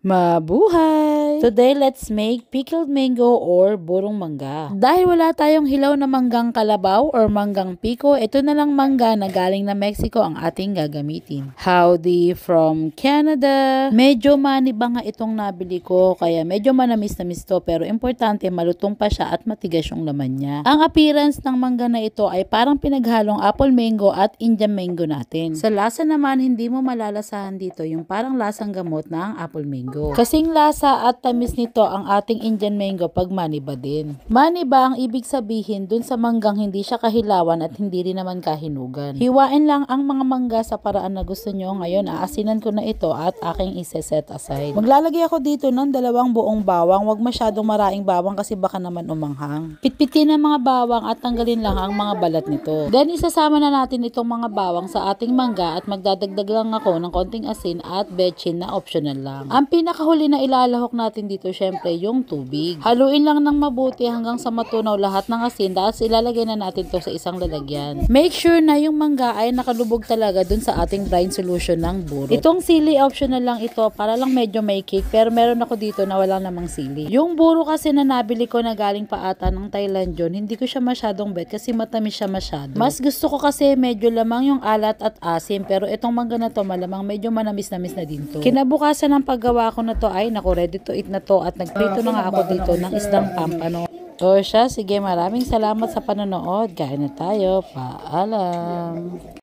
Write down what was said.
Mabuhay! Today, let's make pickled mango or burong mangga. Dahil wala tayong hilaw na manggang kalabaw or manggang piko, ito na lang mangga na galing na Mexico ang ating gagamitin. Howdy from Canada! Medyo maniba nga itong nabili ko, kaya medyo manamis-namis to, pero importante malutong pa siya at matigas yung laman niya. Ang appearance ng mangga na ito ay parang pinaghalong apple mango at Indian mango natin. Sa lasa naman, hindi mo malalasahan dito yung parang lasang gamot na ang apple mango. Kasing lasa at tamis nito ang ating Indian mango pag maniba din. Maniba ang ibig sabihin dun sa manggang hindi siya kahilawan at hindi rin naman kahinugan. Hiwain lang ang mga mangga sa paraan na gusto nyo. Ngayon, aasinan ko na ito at aking iseset aside. Maglalagay ako dito ng 2 buong bawang. Huwag masyadong maraing bawang kasi baka naman umanghang. Pitpitin ang mga bawang at tanggalin lang ang mga balat nito. Then, isasama na natin itong mga bawang sa ating mangga at magdadagdag lang ako ng konting asin at betchin na optional lang. Ang pinakahuli na ilalahok natin dito, syempre, yung tubig. Haluin lang ng mabuti hanggang sa matunaw lahat ng asin, dahil ilalagay na natin to sa isang lalagyan. Make sure na yung mangga ay nakalubog talaga dun sa ating brine solution ng burot. Itong sili optional lang ito para lang medyo may kick, pero meron ako dito na wala namang sili. Yung buro kasi na nabili ko na galing pa ata ng Thailand yun, hindi ko siya masyadong bet kasi matamis siya masyado. Mas gusto ko kasi medyo lamang yung alat at asim, pero itong mangga na to malamang medyo manamis-namis na din to. Kinabukasan ng paggawa ko na to ay naku, ready to eat na to at nagprito na nga ako dito ng isdang pampano. O siya, sige, maraming salamat sa panonood. Kain na tayo. Paalam.